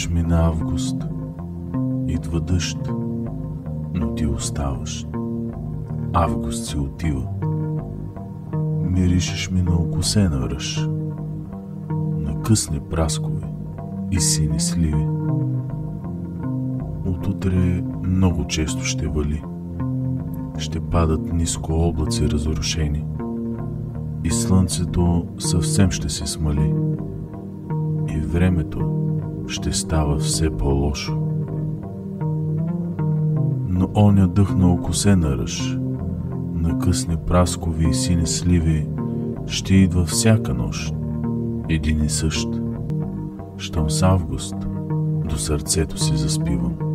Викаш ми на август, идва дъжд, но ти оставаш. Август си отива. Миришеш ми на окосена ръж, на късни праскови и сини сливи. Отутре много често ще вали, ще падат ниско облаци разрушени и слънцето съвсем ще се смали и времето ще става все по-лошо. Но оня дъх на окосена ръж, на късни праскови и сини сливи ще идва всяка нощ, един и същ. Щом с август до сърцето си заспивам.